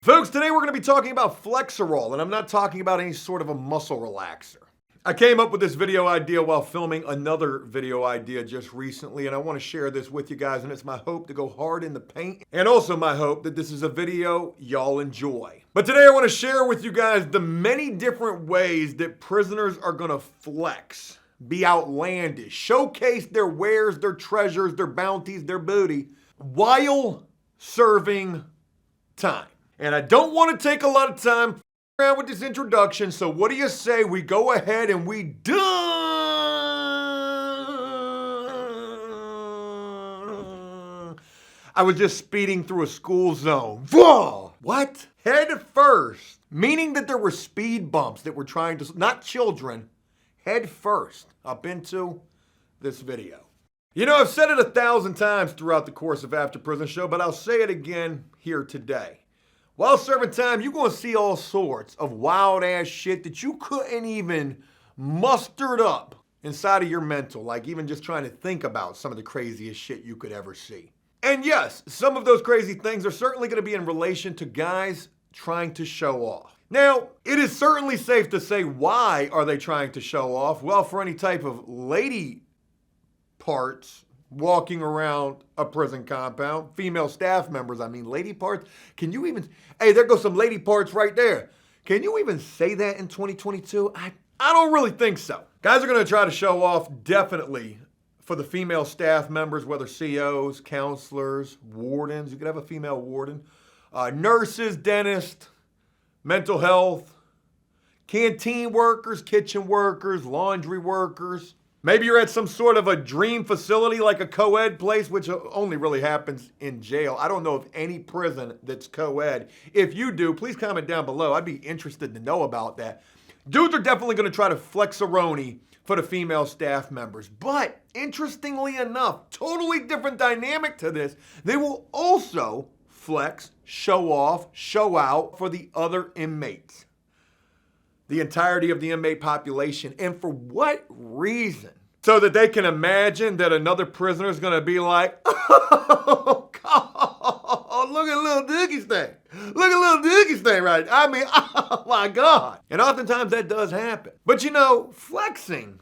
Folks, today we're going to be talking about Flexerol, and I'm not talking about any sort of a muscle relaxer. I came up with this video idea while filming another video idea just recently, and I want to share this with you guys, and it's my hope to go hard in the paint, and also my hope that this is a video y'all enjoy. But today I want to share with you guys the many different ways that prisoners are going to flex, be outlandish, showcase their wares, their treasures, their bounties, their booty, while serving time. And I don't want to take a lot of time around with this introduction, so what do you say we go ahead and we do? I was just speeding through a school zone. Whoa! What? Head first, meaning that there were speed bumps that were trying to, not children, head first up into this video. You know, I've said it 1,000 times throughout the course of After Prison Show, but I'll say it again here today. While serving time, you're going to see all sorts of wild-ass shit that you couldn't even muster up inside of your mental, like even just trying to think about some of the craziest shit you could ever see. And yes, some of those crazy things are certainly going to be in relation to guys trying to show off. Now, it is certainly safe to say, why are they trying to show off? Well, for any type of lady parts walking around a prison compound, female staff members, I mean lady parts, can you even, hey, there goes some lady parts right there. Can you even say that in 2022? I don't really think so. Guys are gonna try to show off definitely for the female staff members, whether COs, counselors, wardens, you could have a female warden, nurses, dentists, mental health, canteen workers, kitchen workers, laundry workers. Maybe you're at some sort of a dream facility like a co-ed place, which only really happens in jail. I don't know of any prison that's co-ed. If you do, please comment down below. I'd be interested to know about that. Dudes are definitely going to try to flex-a-roni for the female staff members. But interestingly enough, totally different dynamic to this, they will also flex, show off, show out for the other inmates. The entirety of the inmate population. And for what reason? So that they can imagine that another prisoner is going to be like, oh, God, look at little Doogie's thing. Look at little Doogie's thing, right? I mean, oh, my God. And oftentimes that does happen. But you know, flexing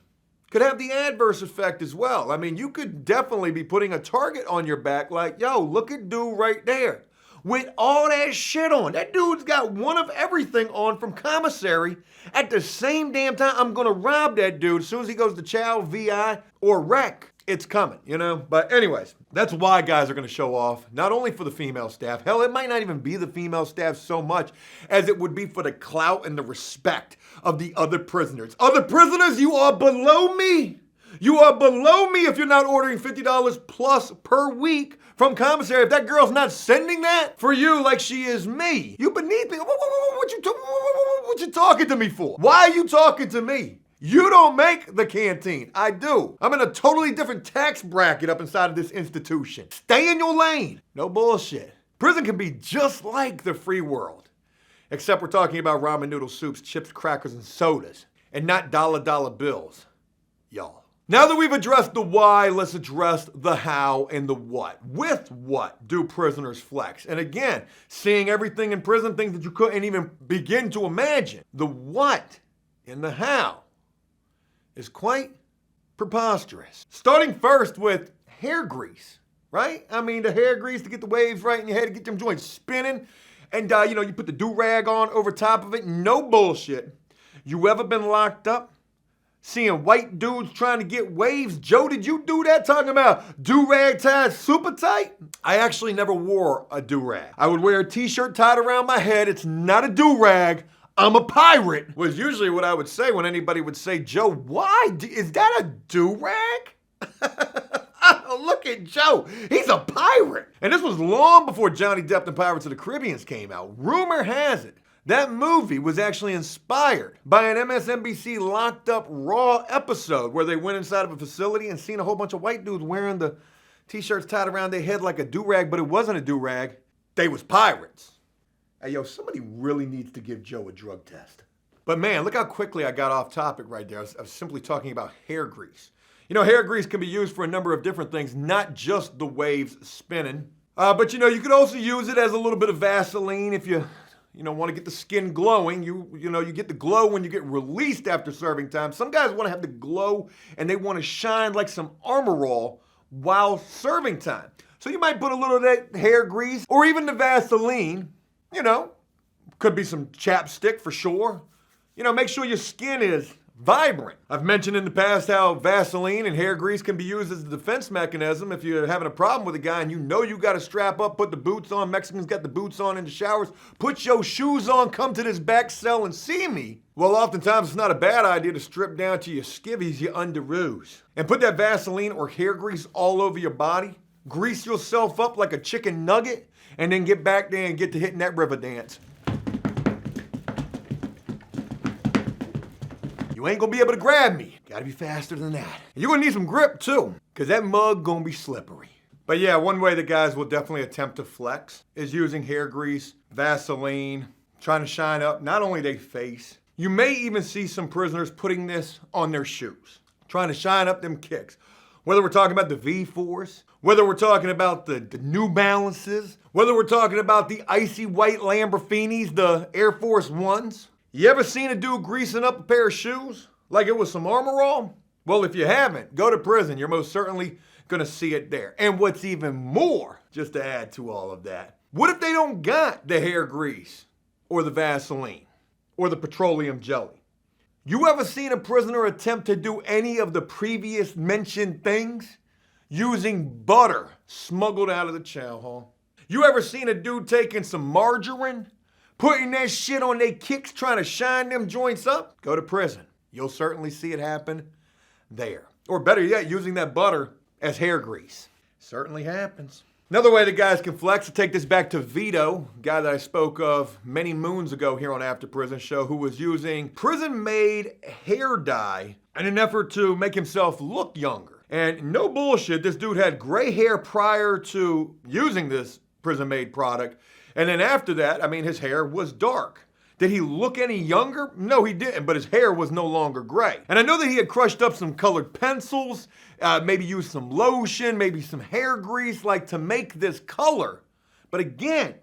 could have the adverse effect as well. I mean, you could definitely be putting a target on your back like, yo, look at dude right there. With all that shit on. That dude's got one of everything on from commissary. At the same damn time, I'm gonna rob that dude as soon as he goes to chow, VI, or rec. It's coming, you know? But anyways, that's why guys are gonna show off, not only for the female staff, hell, it might not even be the female staff so much as it would be for the clout and the respect of the other prisoners. Other prisoners, you are below me. You are below me if you're not ordering $50 plus per week from commissary. If that girl's not sending that for you like she is me, you beneath me. What you talking to me for? Why are you talking to me? You don't make the canteen. I do. I'm in a totally different tax bracket up inside of this institution. Stay in your lane. No bullshit. Prison can be just like the free world, except we're talking about ramen noodle soups, chips, crackers, and sodas, and not dollar bills, y'all. Now that we've addressed the why, let's address the how and the what. With what do prisoners flex? And again, seeing everything in prison, things that you couldn't even begin to imagine. The what and the how is quite preposterous. Starting first with hair grease, right? I mean, the hair grease to get the waves right in your head, to get them joints spinning. And, you know, you put the do-rag on over top of it. No bullshit. You ever been locked up? Seeing white dudes trying to get waves? Joe, did you do that? Talking about do-rag tied super tight? I actually never wore a do-rag. I would wear a t-shirt tied around my head. It's not a do-rag. I'm a pirate, was usually what I would say when anybody would say, Joe, why? Is that a do-rag? Look at Joe. He's a pirate. And this was long before Johnny Depp and Pirates of the Caribbean came out. Rumor has it that movie was actually inspired by an MSNBC Locked Up Raw episode where they went inside of a facility and seen a whole bunch of white dudes wearing the t-shirts tied around their head like a do-rag, but it wasn't a do-rag. They was pirates. Hey, yo, somebody really needs to give Joe a drug test. But man, look how quickly I got off topic right there. I was simply talking about hair grease. You know, hair grease can be used for a number of different things, not just the waves spinning. But you know, you could also use it as a little bit of Vaseline if you want to get the skin glowing. You get the glow when you get released after serving time. Some guys want to have the glow and they want to shine like some Armor All while serving time. So you might put a little of that hair grease or even the Vaseline, could be some chapstick for sure. Make sure your skin is vibrant. I've mentioned in the past how Vaseline and hair grease can be used as a defense mechanism. If you're having a problem with a guy and you got to strap up, put the boots on, Mexicans got the boots on in the showers, put your shoes on, come to this back cell and see me. Well, oftentimes it's not a bad idea to strip down to your skivvies, your underoos, and put that Vaseline or hair grease all over your body. Grease yourself up like a chicken nugget, and then get back there and get to hitting that river dance. You ain't gonna be able to grab me. Gotta be faster than that. You're gonna need some grip too, because that mug gonna be slippery. But yeah, one way the guys will definitely attempt to flex is using hair grease, Vaseline, trying to shine up not only their face. You may even see some prisoners putting this on their shoes, trying to shine up them kicks. Whether we're talking about the V4s, whether we're talking about the New Balances, whether we're talking about the icy white Lamborghinis, the Air Force Ones. You ever seen a dude greasing up a pair of shoes like it was some Armor All? Well, if you haven't, go to prison. You're most certainly gonna see it there. And what's even more, just to add to all of that, what if they don't got the hair grease or the Vaseline or the petroleum jelly? You ever seen a prisoner attempt to do any of the previous mentioned things using butter smuggled out of the chow hall? You ever seen a dude taking some margarine, putting that shit on their kicks, trying to shine them joints up? Go to prison. You'll certainly see it happen there. Or better yet, using that butter as hair grease. Certainly happens. Another way the guys can flex, to take this back to Vito, guy that I spoke of many moons ago here on After Prison Show, who was using prison-made hair dye in an effort to make himself look younger. And no bullshit, this dude had gray hair prior to using this prison-made product. And then after that, his hair was dark. Did he look any younger? No, he didn't, but his hair was no longer gray. And I know that he had crushed up some colored pencils, maybe used some lotion, maybe some hair grease, to make this color. But again,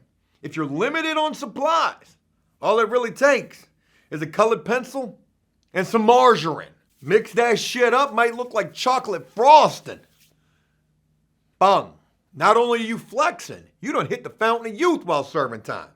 if you're limited on supplies, all it really takes is a colored pencil and some margarine. Mix that shit up, might look like chocolate frosting. Bung. Not only are you flexing, you done hit the fountain of youth while serving time.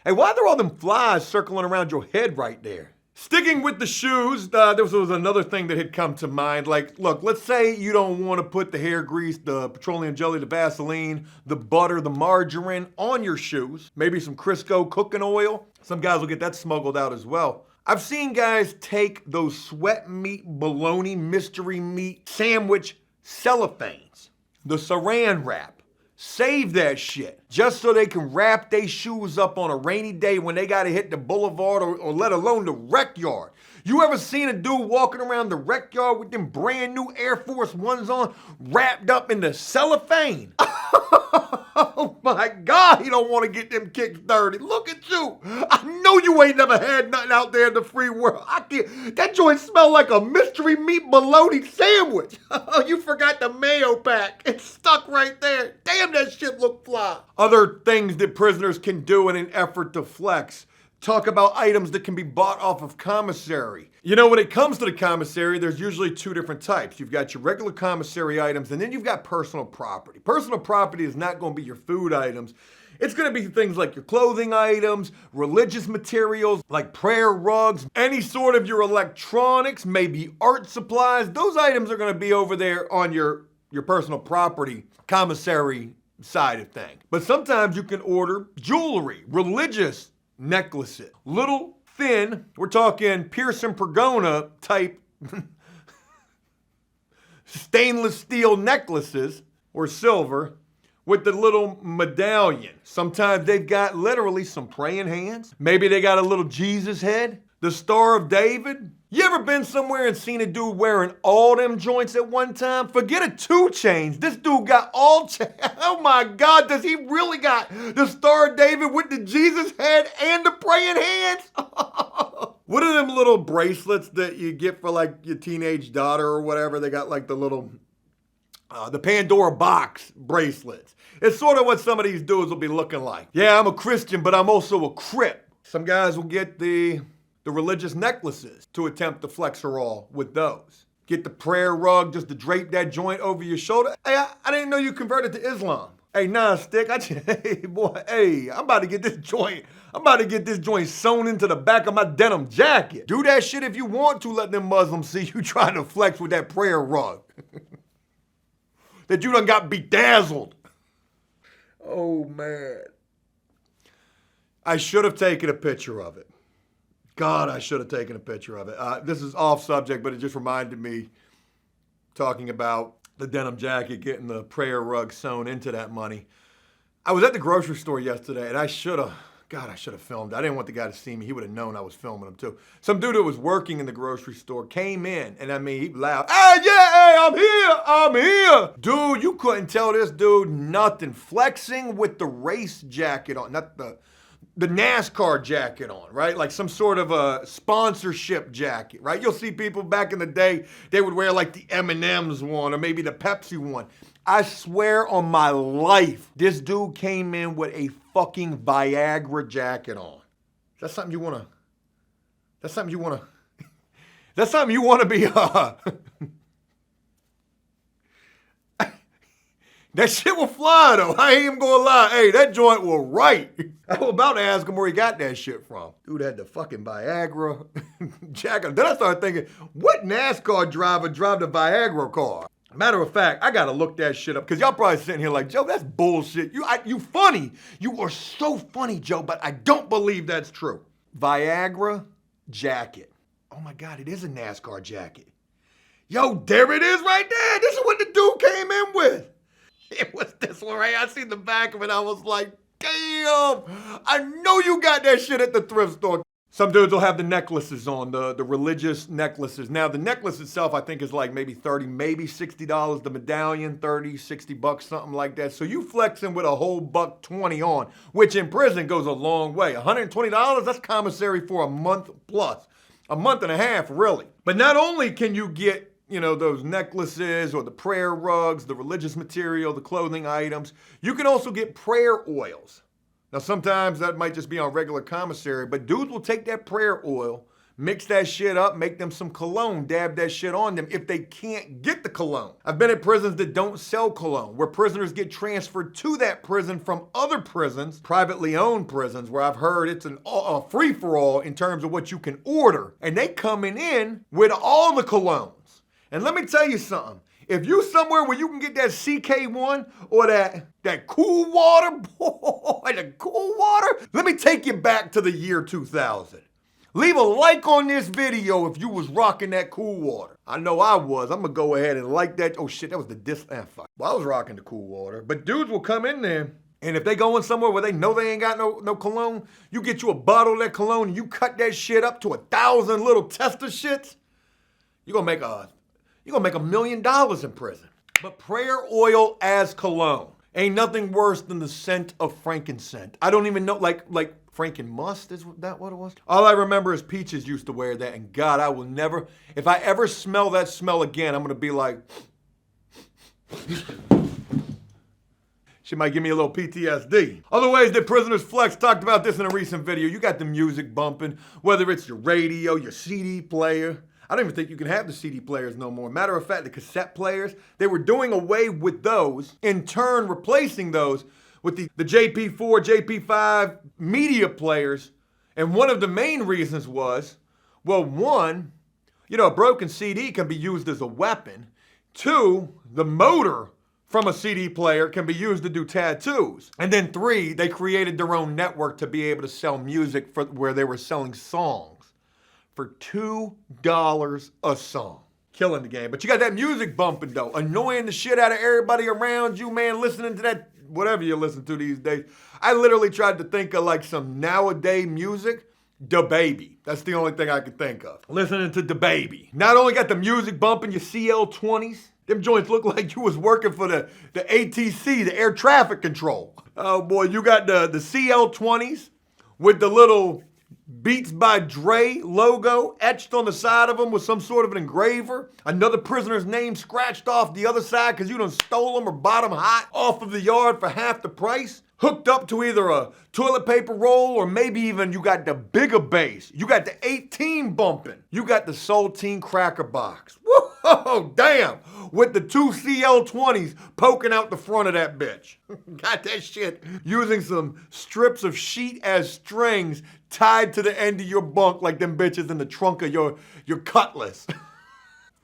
Hey, why are there all them flies circling around your head right there? Sticking with the shoes, there was another thing that had come to mind. Look, let's say you don't want to put the hair grease, the petroleum jelly, the Vaseline, the butter, the margarine on your shoes. Maybe some Crisco cooking oil. Some guys will get that smuggled out as well. I've seen guys take those sweat meat, bologna, mystery meat sandwich cellophanes, the saran wrap. Save that shit just so they can wrap their shoes up on a rainy day when they gotta hit the boulevard or let alone the rec yard. You ever seen a dude walking around the rec yard with them brand new Air Force Ones on, wrapped up in the cellophane? Oh my God, he don't want to get them kicks dirty. Look at you. I know you ain't never had nothing out there in the free world. That joint smell like a mystery meat bologna sandwich. Oh, you forgot the mayo pack. It's stuck right there. Damn, that shit look fly. Other things that prisoners can do in an effort to flex. Talk about items that can be bought off of commissary. When it comes to the commissary, there's usually two different types. You've got your regular commissary items, and then you've got personal property. Personal property is not going to be your food items. It's going to be things like your clothing items, religious materials like prayer rugs, any sort of your electronics, maybe art supplies. Those items are going to be over there on your personal property commissary side of things. But sometimes you can order jewelry, religious necklaces, little thin, we're talking Pearson Pergona type stainless steel necklaces or silver with the little medallion. Sometimes they've got literally some praying hands. Maybe they got a little Jesus head, the Star of David. You ever been somewhere and seen a dude wearing all them joints at one time? Forget a 2 chains. This dude got all oh my God, does he really got the Star of David with the Jesus head and the praying hands? What are them little bracelets that you get for your teenage daughter or whatever? They got the little, the Pandora box bracelets. It's sort of what some of these dudes will be looking like. Yeah, I'm a Christian, but I'm also a Crip. Some guys will get the religious necklaces to attempt to flex her all with those. Get the prayer rug just to drape that joint over your shoulder. Hey, I didn't know you converted to Islam. Hey, nah, Stick, hey, boy, hey, I'm about to get this joint sewn into the back of my denim jacket. Do that shit if you want to, let them Muslims see you trying to flex with that prayer rug. That you done got bedazzled. Oh, man. I should have taken a picture of it. God, I should have taken a picture of it. This is off subject, but it just reminded me talking about the denim jacket, getting the prayer rug sewn into that money. I was at the grocery store yesterday, and I should have filmed. I didn't want the guy to see me. He would have known I was filming him too. Some dude that was working in the grocery store came in, and I mean, he loud, hey, yeah, hey, I'm here. Dude, you couldn't tell this dude nothing. Flexing with the race jacket on, not the NASCAR jacket on, right? Like some sort of a sponsorship jacket, right? You'll see people back in the day, they would wear like the M&M's one or maybe the Pepsi one. I swear on my life, this dude came in with a fucking Viagra jacket on. That's something you wanna be, that shit will fly though. I ain't even gonna lie. Hey, that joint will right. I was about to ask him where he got that shit from. Dude had the fucking Viagra jacket. Then I started thinking, what NASCAR driver drive the Viagra car? Matter of fact, I gotta look that shit up because y'all probably sitting here like, Joe, that's bullshit. You funny. You are so funny, Joe, but I don't believe that's true. Viagra jacket. Oh my God, it is a NASCAR jacket. Yo, there it is right there. This is what the dude came in with. It was this one right. I seen the back of it. I was like, damn, I know you got that shit at the thrift store. Some dudes will have the necklaces on, the religious necklaces. Now, the necklace itself, I think, is like maybe $30, maybe $60. The medallion, $30, $60, something like that. So you flexing with a whole $120 on, which in prison goes a long way. $120, that's commissary for a month plus. A month and a half, really. But not only can you get those necklaces or the prayer rugs, the religious material, the clothing items. You can also get prayer oils. Now, sometimes that might just be on regular commissary, but dudes will take that prayer oil, mix that shit up, make them some cologne, dab that shit on them if they can't get the cologne. I've been at prisons that don't sell cologne, where prisoners get transferred to that prison from other prisons, privately owned prisons, where I've heard it's a free-for-all in terms of what you can order. And they coming in with all the cologne. And let me tell you something. If you somewhere where you can get that CK1 or that cool water, boy, the cool water, let me take you back to the year 2000. Leave a like on this video if you was rocking that cool water. I know I was. I'm gonna go ahead and like that. Oh shit, that was the fuck. Well, I was rocking the cool water. But dudes will come in there, and if they going somewhere where they know they ain't got no cologne, you get you a bottle of that cologne and you cut that shit up to 1,000 little tester shits, you're gonna make $1 million in prison. But prayer oil as cologne ain't nothing worse than the scent of frankincense. I don't even know, like frankenmust, is that what it was? All I remember is Peaches used to wear that, and God, I will never, if I ever smell that smell again, I'm gonna be like, she might give me a little PTSD. Other ways that prisoners flex, talked about this in a recent video. You got the music bumping, whether it's your radio, your CD player. I don't even think you can have the CD players no more. Matter of fact, the cassette players, they were doing away with those, in turn replacing those with the JP4, JP5 media players. And one of the main reasons was, well, one, a broken CD can be used as a weapon. Two, the motor from a CD player can be used to do tattoos. And then three, they created their own network to be able to sell music where they were selling songs for $2 a song. Killing the game. But you got that music bumping though, annoying the shit out of everybody around you, man, listening to that, whatever you listen to these days. I literally tried to think of like some nowadays music. DaBaby. That's the only thing I could think of. Listening to DaBaby. Not only got the music bumping your CL20s, them joints look like you was working for the ATC, the air traffic control. Oh boy, you got the CL20s with the little Beats by Dre logo etched on the side of them with some sort of an engraver. Another prisoner's name scratched off the other side because you done stole them or bought them hot off of the yard for half the price. Hooked up to either a toilet paper roll or maybe even you got the bigger bass. You got the 18 bumping. You got the Saltine Cracker Box. Whoa, damn. With the two CL20s poking out the front of that bitch. Got that shit using some strips of sheet as strings tied to the end of your bunk like them bitches in the trunk of your Cutlass.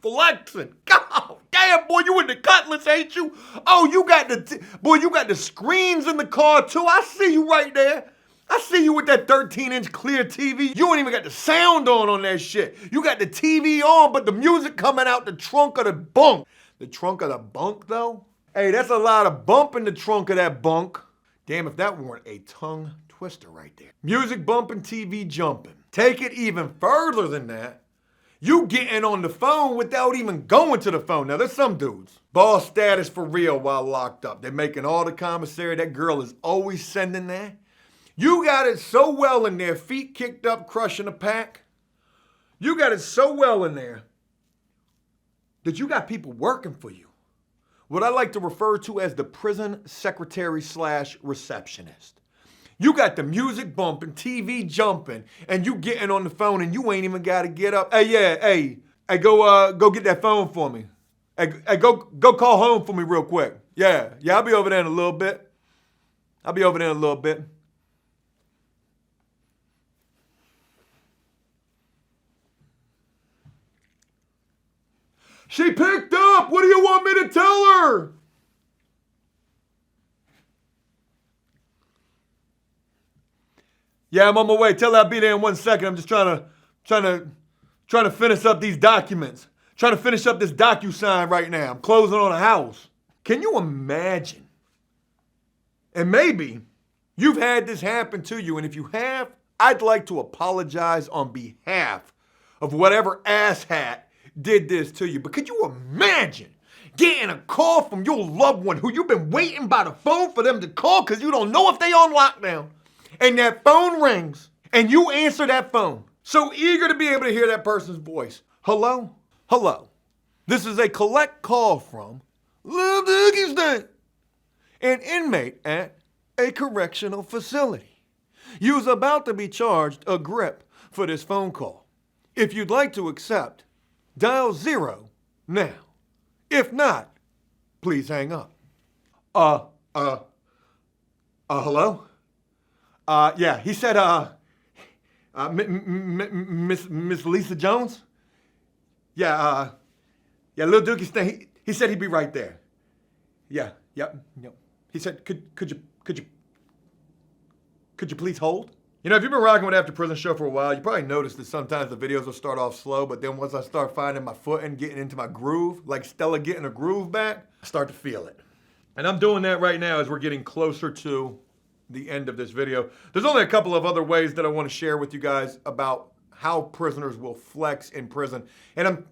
Flexing. God damn, boy, you in the Cutlass, ain't you? Oh, you got the screens in the car too. I see you right there. I see you with that 13-inch clear TV. You ain't even got the sound on that shit. You got the TV on, but the music coming out the trunk of the bunk. The trunk of the bunk, though? Hey, that's a lot of bump in the trunk of that bunk. Damn, if that weren't a tongue twister right there. Music bumping, TV jumping. Take it even further than that. You getting on the phone without even going to the phone. Now, there's some dudes. Boss status for real while locked up. They're making all the commissary. That girl is always sending that. You got it so well in there, feet kicked up, crushing a pack. You got it so well in there that you got people working for you. What I like to refer to as the prison secretary / receptionist. You got the music bumping, TV jumping, and you getting on the phone and you ain't even got to get up. Hey, go get that phone for me. Hey, go call home for me real quick. Yeah, I'll be over there in a little bit. She picked up. What do you want me to tell her? Yeah, I'm on my way. Tell her I'll be there in 1 second. I'm just trying to finish up these documents. Trying to finish up this DocuSign right now. I'm closing on a house. Can you imagine? And maybe you've had this happen to you, and if you have, I'd like to apologize on behalf of whatever asshat did this to you. But could you imagine getting a call from your loved one who you've been waiting by the phone for them to call because you don't know if they on lockdown, and that phone rings and you answer that phone, so eager to be able to hear that person's voice. Hello? This is a collect call from Lil Doogie State, an inmate at a correctional facility. You's about to be charged a grip for this phone call. If you'd like to accept, dial 0 now. If not, please hang up. Hello? Yeah, he said, Miss Lisa Jones? Yeah, Lil Dookie State, he said he'd be right there. Yeah. He said, could you please hold? You know, if you've been rocking with AfterPrisonShow for a while, you probably noticed that sometimes the videos will start off slow, but then once I start finding my foot and getting into my groove, like Stella getting a groove back, I start to feel it. And I'm doing that right now as we're getting closer to the end of this video. There's only a couple of other ways that I want to share with you guys about how prisoners will flex in prison. And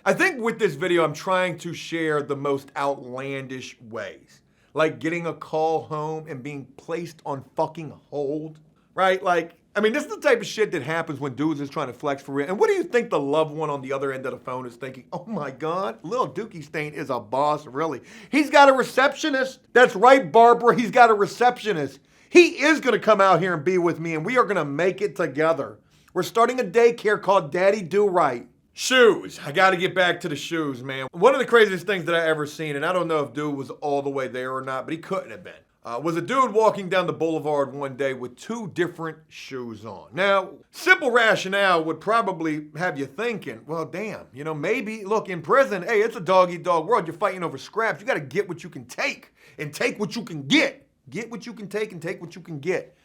I think with this video, I'm trying to share the most outlandish ways. Like getting a call home and being placed on fucking hold. Right? Like, I mean, this is the type of shit that happens when dudes is trying to flex for real. And what do you think the loved one on the other end of the phone is thinking? Oh my God, Lil Dookie Stain is a boss, really. He's got a receptionist. That's right, Barbara, he's got a receptionist. He is gonna come out here and be with me, and we are gonna make it together. We're starting a daycare called Daddy Do Right. Shoes. I gotta get back to the shoes, man. One of the craziest things that I ever seen, and I don't know if dude was all the way there or not, but he couldn't have been. Was a dude walking down the boulevard one day with 2 different shoes on. Now, simple rationale would probably have you thinking, well, damn, you know, maybe, look, in prison, hey, it's a dog-eat-dog world. You're fighting over scraps. You got to get what you can take and take what you can get. Get what you can take and take what you can get.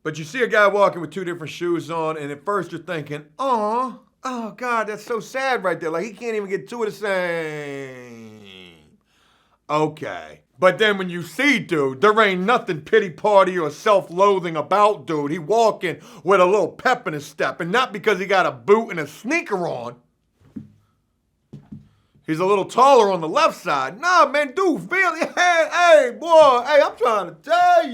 But you see a guy walking with 2 different shoes on, and at first you're thinking, oh, God, that's so sad right there. Like, he can't even get 2 of the same. Okay. But then when you see dude, there ain't nothing pity party or self-loathing about dude. He walking with a little pep in his step, and not because he got a boot and a sneaker on. He's a little taller on the left side. Nah, man, dude, really, hey, boy, hey, I'm trying to tell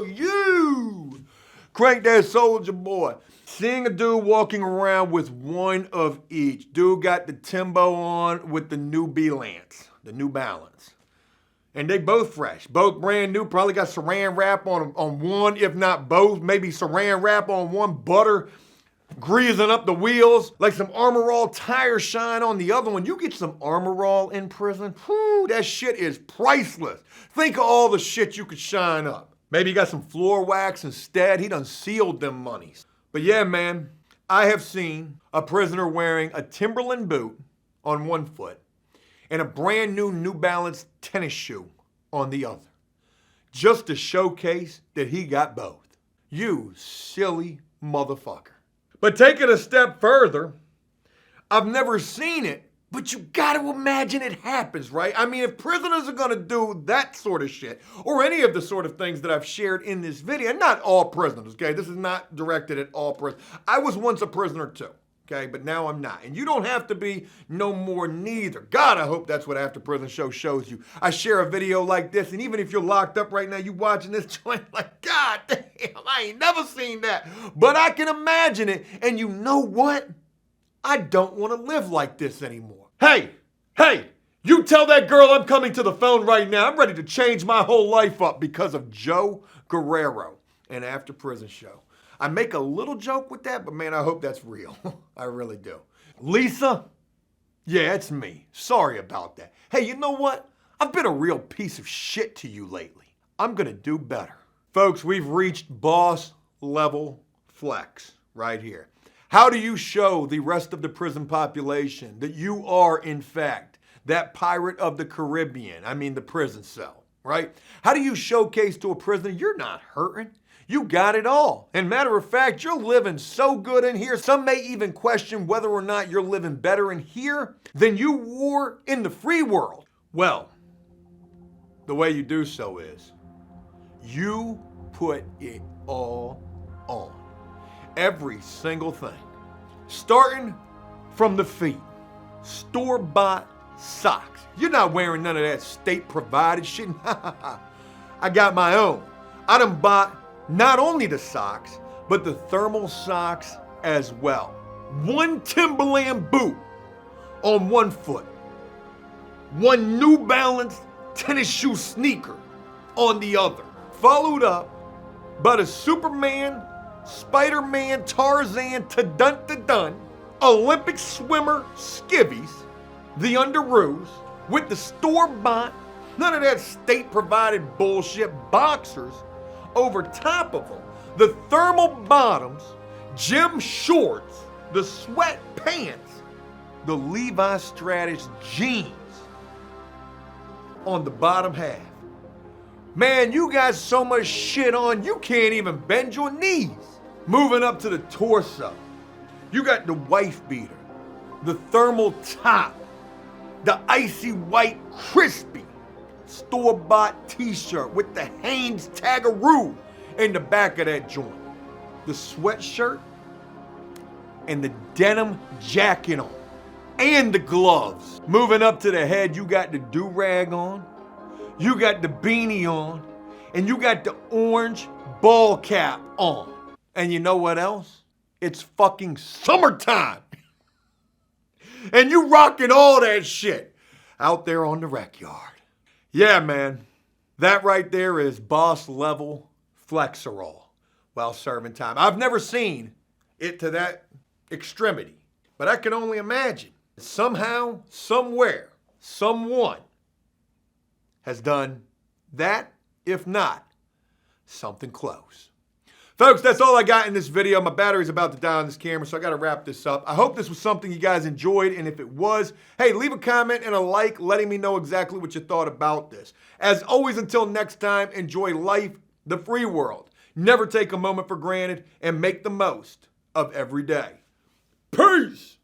you. Crank that soldier boy. Seeing a dude walking around with one of each. Dude got the Timbo on with the new B-Lance, the New Balance. And they both fresh, both brand new, probably got saran wrap on one, if not both, maybe saran wrap on one, butter greasing up the wheels, like some Armor All tire shine on the other one. You get some Armor All in prison, whew, that shit is priceless. Think of all the shit you could shine up. Maybe you got some floor wax instead. He done sealed them monies. But yeah, man, I have seen a prisoner wearing a Timberland boot on one foot and a brand new New Balance tennis shoe on the other, just to showcase that he got both. You silly motherfucker. But take it a step further, I've never seen it, but you gotta imagine it happens, right? I mean, if prisoners are gonna do that sort of shit, or any of the sort of things that I've shared in this video, and not all prisoners, okay? This is not directed at all prisoners. I was once a prisoner too, okay? But now I'm not. And you don't have to be no more neither. God, I hope that's what After Prison Show shows you. I share a video like this, and even if you're locked up right now, you watching this joint like, God damn, I ain't never seen that. But I can imagine it, and you know what? I don't want to live like this anymore. Hey, you tell that girl I'm coming to the phone right now. I'm ready to change my whole life up because of Joe Guerrero and After Prison Show. I make a little joke with that, but man, I hope that's real. I really do. Lisa? Yeah, it's me. Sorry about that. Hey, you know what? I've been a real piece of shit to you lately. I'm gonna do better. Folks, we've reached boss level flex right here. How do you show the rest of the prison population that you are, in fact, that pirate of the Caribbean? I mean, the prison cell, right? How do you showcase to a prisoner you're not hurting? You got it all. And matter of fact, you're living so good in here, some may even question whether or not you're living better in here than you were in the free world. Well, the way you do so is you put it all on. Every single thing. Starting from the feet. Store-bought socks. You're not wearing none of that state-provided shit. I got my own. I done bought not only the socks, but the thermal socks as well. One Timberland boot on one foot. One New Balance tennis shoe sneaker on the other. Followed up by the Superman, Spider-Man, Tarzan, ta-dun-ta-dun, Olympic swimmer skivvies, the underoos, with the store-bought, none of that state-provided bullshit boxers over top of them, the thermal bottoms, gym shorts, the sweat pants, the Levi Stratus jeans on the bottom half. Man, you got so much shit on, you can't even bend your knees. Moving up to the torso, you got the wife beater, the thermal top, the icy white crispy store-bought t-shirt with the Hanes Tagaroo in the back of that joint, the sweatshirt, and the denim jacket on, and the gloves. Moving up to the head, you got the do-rag on, you got the beanie on, and you got the orange ball cap on. And you know what else? It's fucking summertime. And you rocking all that shit out there on the rec yard. Yeah, man. That right there is boss level flexerol while serving time. I've never seen it to that extremity, but I can only imagine. Somehow, somewhere, someone has done that, if not, something close. Folks, that's all I got in this video. My battery's about to die on this camera, so I gotta wrap this up. I hope this was something you guys enjoyed, and if it was, hey, leave a comment and a like letting me know exactly what you thought about this. As always, until next time, enjoy life, the free world. Never take a moment for granted, and make the most of every day. Peace!